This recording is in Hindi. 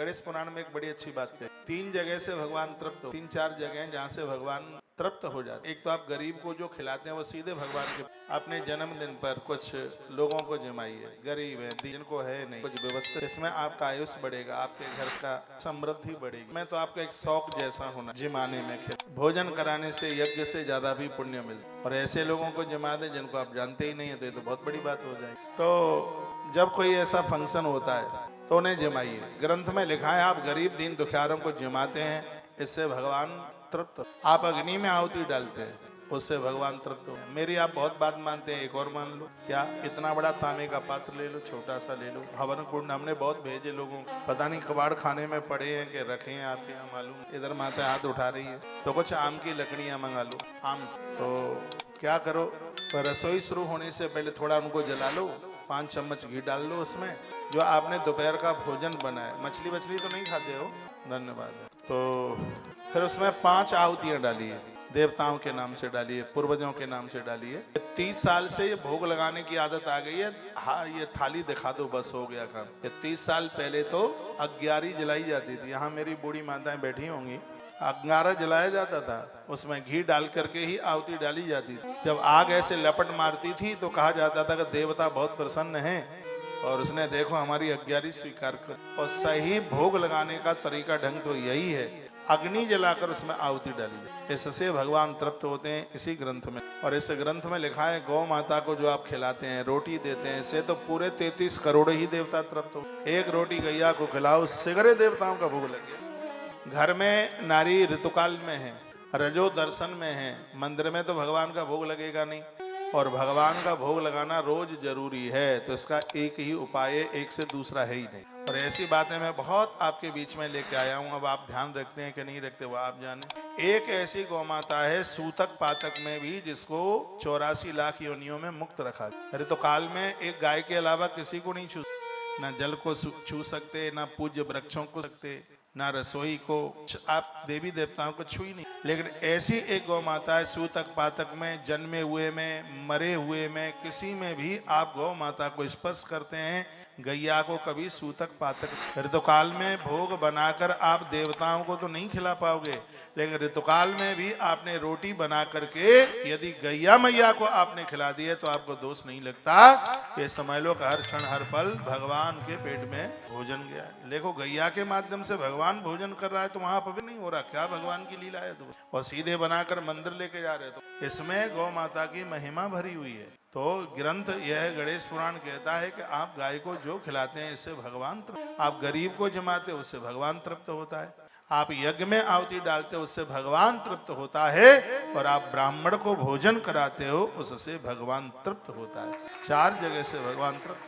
गणेश पुराण में एक बड़ी अच्छी बात है, 3 जगह से भगवान तृप्त हो, 3-4 जगह हैं जहाँ से भगवान तृप्त हो जाते। एक तो आप गरीब को जो खिलाते हैं वो सीधे भगवान के अपने जन्मदिन पर कुछ लोगों को जमाइए, गरीब है, जिनको है नहीं, कुछ व्यवस्था, इसमें आपका आयुष बढ़ेगा, आपके घर का समृद्धि बढ़ेगी। मैं तो आपका एक शौक जैसा होना जिमाने में भोजन कराने से यज्ञ से ज्यादा भी पुण्य मिलता, और ऐसे लोगों को जमा दे जिनको आप जानते ही नहीं है तो ये तो बहुत बड़ी बात हो जाएगी। तो जब कोई ऐसा फंक्शन होता है तो उन्हें जमाइए। ग्रंथ में लिखा है आप गरीब दीन दुखियारों को जमाते हैं, इससे भगवान तृप्त। आप अग्नि में आहुति डालते हैं, उससे भगवान तृप्त हो। मेरी आप बहुत बात मानते हैं, एक और मान लो, क्या इतना बड़ा तांबे का पात्र ले लो, छोटा सा ले लो, हवन कुंड हमने बहुत भेजे लोगों को, पता नहीं कबाड़ खाने में पड़े हैं कि रखे हैं आपके यहाँ मालूम। इधर माता हाथ उठा रही है तो कुछ आम की लकड़ियां मंगा लो, आम। तो क्या करो, तो रसोई शुरू होने से पहले थोड़ा उनको जला लो, 5 चम्मच घी डाल लो उसमें, जो आपने दोपहर का भोजन बनाया, मछली वछली तो नहीं खाते हो, धन्यवाद। तो फिर उसमें 5 आहुतियां डालिए, देवताओं के नाम से डालिए, पूर्वजों के नाम से डालिए। 30 साल से ये भोग लगाने की आदत आ गई है, हाँ ये थाली दिखा दो बस हो गया काम। 30 साल पहले तो अग्यारी जलाई जाती थी, यहाँ मेरी बूढ़ी माताएं बैठी होंगी, अंगारा जलाया जाता था, उसमें घी डाल करके ही आहुति डाली जाती थी। जब आग ऐसे लपट मारती थी तो कहा जाता था कि देवता बहुत प्रसन्न हैं और उसने देखो हमारी अग्यारी स्वीकार कर। और सही भोग लगाने का तरीका ढंग तो यही है, अग्नि जलाकर उसमें आहुति डाली जाए, इससे भगवान तृप्त होते हैं, इसी ग्रंथ में। और इस ग्रंथ में लिखा है गौ माता को जो आप खिलाते हैं, रोटी देते हैं, इससे तो पूरे 33 करोड़ ही देवता तृप्त हो। एक रोटी गैया को खिलाओ, सिगरे देवताओं का भोग लग गया। घर में नारी ऋतुकाल में है, रजो दर्शन में है, मंदिर में तो भगवान का भोग लगेगा नहीं, और भगवान का भोग लगाना रोज जरूरी है। तो इसका एक ही उपाय है, एक से दूसरा है ही नहीं। और ऐसी बातें मैं बहुत आपके बीच में लेके आया हूं, अब आप ध्यान रखते हैं कि नहीं रखते वो आप जाने। एक ऐसी गौ माता है सूतक पातक में भी, जिसको 84 लाख योनियों में मुक्त रखा। ऋतुकाल में एक गाय के अलावा किसी को नहीं छू, ना जल को छू सकते, ना पूज्य वृक्षों को सकते, ना रसोई को, आप देवी देवताओं को छू ही नहीं। लेकिन ऐसी एक गौ माता है सूतक पातक में, जन्मे हुए में, मरे हुए में, किसी में भी आप गौ माता को स्पर्श करते हैं, गैया को कभी सूतक पातक। ऋतुकाल में भोग बनाकर आप देवताओं को तो नहीं खिला पाओगे, लेकिन ऋतुकाल में भी आपने रोटी बना करके यदि गैया मैया को आपने खिला दी है तो आपको दोष नहीं लगता। ये समझ लो कि हर क्षण हर पल भगवान के पेट में भोजन गया है। देखो गैया के माध्यम से भगवान भोजन कर रहा है तो वहां पर भी नहीं हो रहा, क्या भगवान की लीला है। तो और सीधे बनाकर मंदिर लेके जा रहे, तो इसमें गौ माता की महिमा भरी हुई है। तो ग्रंथ यह गणेश पुराण कहता है कि आप गाय को जो खिलाते हैं इससे भगवान तृप्त, आप गरीब को जमाते हो उससे भगवान तृप्त होता है, आप यज्ञ में आहुति डालते हो उससे भगवान तृप्त होता है, और आप ब्राह्मण को भोजन कराते हो उससे भगवान तृप्त होता है। 4 जगह से भगवान तृप्त।